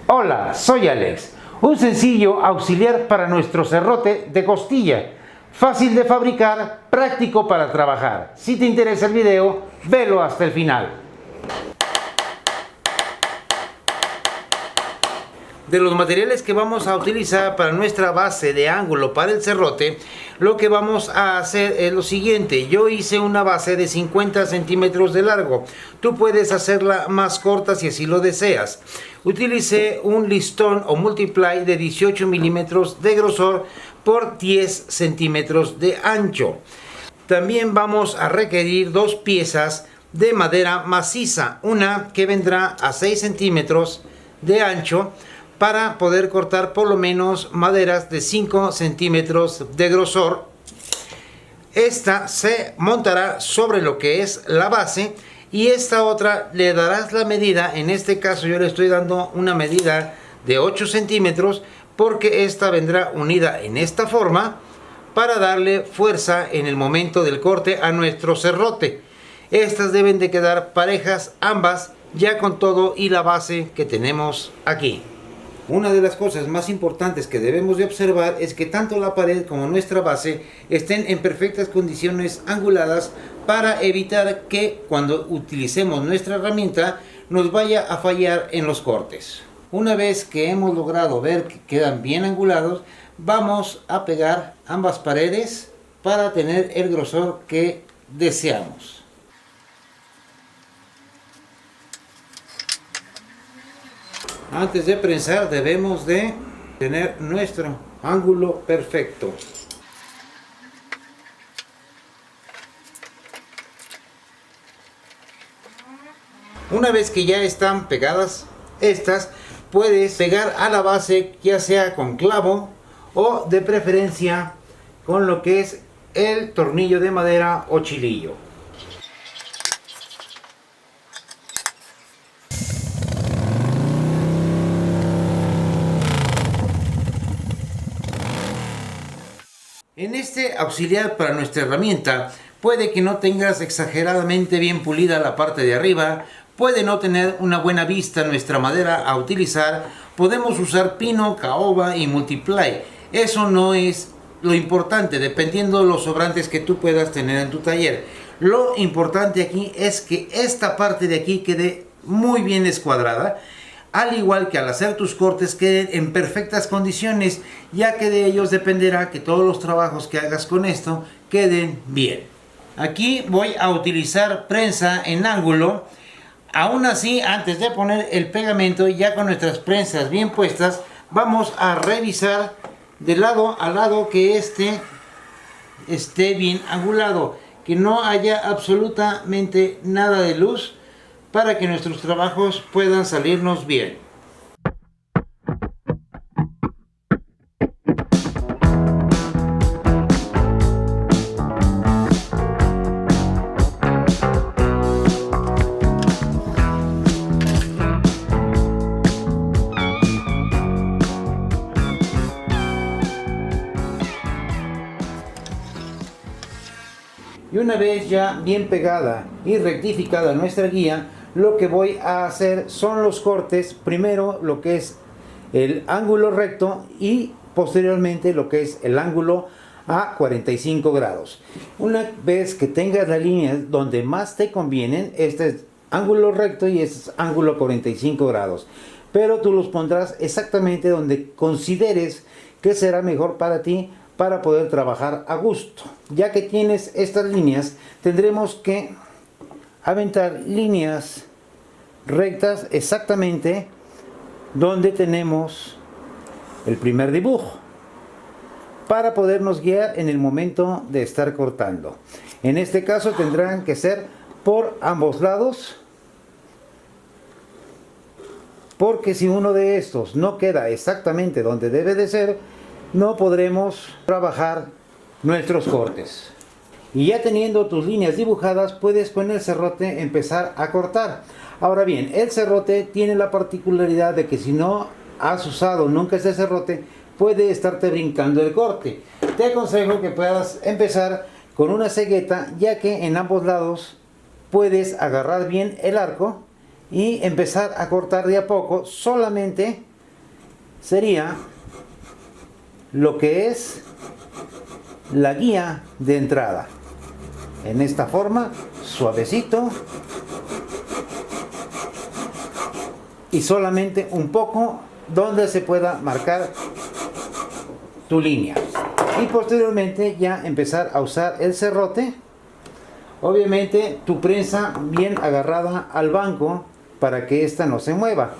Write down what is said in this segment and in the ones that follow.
Hola, soy Alex. Un sencillo auxiliar para nuestro serrote de costilla. Fácil de fabricar, práctico para trabajar. Si te interesa el video, velo hasta el final. De los materiales que vamos a utilizar para nuestra base de ángulo para el serrote, lo que vamos a hacer es lo siguiente. Yo hice una base de 50 centímetros de largo. Tú puedes hacerla más corta si así lo deseas. Utilicé un listón o multiply de 18 milímetros de grosor por 10 centímetros de ancho. También vamos a requerir dos piezas de madera maciza. Una que vendrá a 6 centímetros de ancho, para poder cortar por lo menos maderas de 5 centímetros de grosor. Esta se montará sobre lo que es la base y esta otra le darás la medida. En este caso yo le estoy dando una medida de 8 centímetros porque esta vendrá unida en esta forma para darle fuerza en el momento del corte a nuestro serrote. Estas deben de quedar parejas ambas, ya con todo y la base que tenemos aquí. Una de las cosas más importantes que debemos de observar es que tanto la pared como nuestra base estén en perfectas condiciones anguladas para evitar que cuando utilicemos nuestra herramienta nos vaya a fallar en los cortes. Una vez que hemos logrado ver que quedan bien angulados, vamos a pegar ambas paredes para tener el grosor que deseamos. Antes de prensar debemos de tener nuestro ángulo perfecto. Una vez que ya están pegadas estas, puedes pegar a la base ya sea con clavo o de preferencia con lo que es el tornillo de madera o chilillo. En este auxiliar para nuestra herramienta, puede que no tengas exageradamente bien pulida la parte de arriba, puede no tener una buena vista nuestra madera a utilizar, podemos usar pino, caoba y multiply. Eso no es lo importante, dependiendo de los sobrantes que tú puedas tener en tu taller. Lo importante aquí es que esta parte de aquí quede muy bien escuadrada, al igual que al hacer tus cortes queden en perfectas condiciones, ya que de ellos dependerá que todos los trabajos que hagas con esto queden bien. Aquí voy a utilizar prensa en ángulo. Aún así, antes de poner el pegamento, ya con nuestras prensas bien puestas, vamos a revisar de lado a lado que esté bien angulado, que no haya absolutamente nada de luz, para que nuestros trabajos puedan salirnos bien. Y una vez ya bien pegada y rectificada nuestra guía, lo que voy a hacer son los cortes. Primero lo que es el ángulo recto y posteriormente lo que es el ángulo a 45 grados. Una vez que tengas las líneas donde más te convienen, este es ángulo recto y este es ángulo 45 grados. Pero tú los pondrás exactamente donde consideres que será mejor para ti, para poder trabajar a gusto. Ya que tienes estas líneas, tendremos que aventar líneas rectas exactamente donde tenemos el primer dibujo, para podernos guiar en el momento de estar cortando. En este caso tendrán que ser por ambos lados, porque si uno de estos no queda exactamente donde debe de ser, no podremos trabajar nuestros cortes. Y ya teniendo tus líneas dibujadas, puedes con el serrote empezar a cortar. Ahora bien, el serrote tiene la particularidad de que si no has usado nunca ese serrote, puede estarte brincando el corte. Te aconsejo que puedas empezar con una cegueta, ya que en ambos lados puedes agarrar bien el arco y empezar a cortar de a poco, solamente sería lo que es la guía de entrada. En esta forma, suavecito y solamente un poco donde se pueda marcar tu línea. Y posteriormente ya empezar a usar el serrote. Obviamente tu prensa bien agarrada al banco para que ésta no se mueva.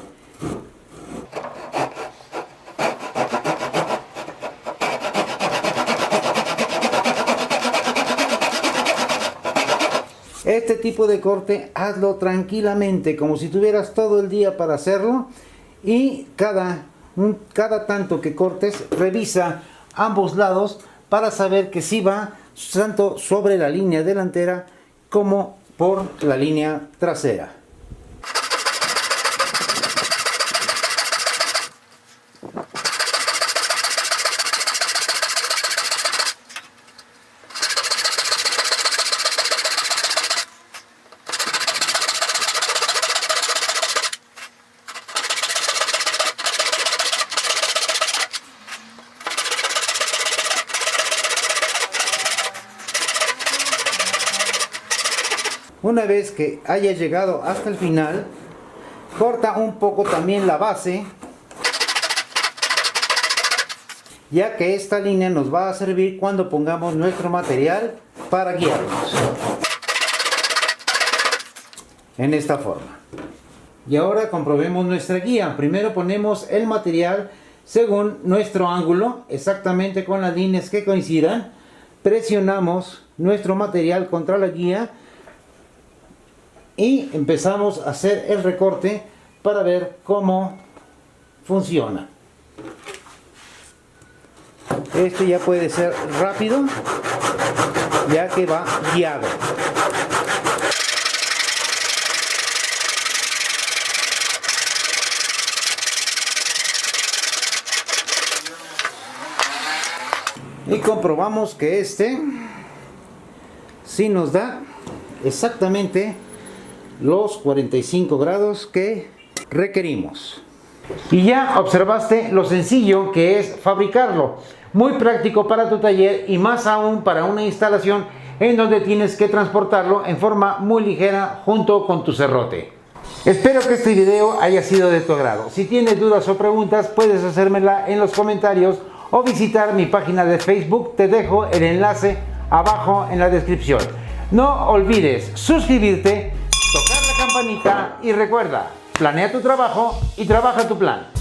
Este tipo de corte hazlo tranquilamente, como si tuvieras todo el día para hacerlo, y cada tanto que cortes revisa ambos lados para saber que sí va tanto sobre la línea delantera como por la línea trasera. Una vez que haya llegado hasta el final, corta un poco también la base, ya que esta línea nos va a servir cuando pongamos nuestro material para guiarnos. En esta forma. Y ahora comprobemos nuestra guía. Primero ponemos el material según nuestro ángulo, exactamente con las líneas que coincidan. Presionamos nuestro material contra la guía y empezamos a hacer el recorte para ver cómo funciona. Este ya puede ser rápido, ya que va guiado. Y comprobamos que este sí nos da exactamente los 45 grados que requerimos. Y ya observaste lo sencillo que es fabricarlo. Muy práctico para tu taller y más aún para una instalación en donde tienes que transportarlo en forma muy ligera junto con tu serrote. Espero que este video haya sido de tu agrado. Si tienes dudas o preguntas puedes hacérmela en los comentarios o visitar mi página de Facebook. Te dejo el enlace abajo en la descripción. No olvides suscribirte, tocar la campanita y recuerda, planea tu trabajo y trabaja tu plan.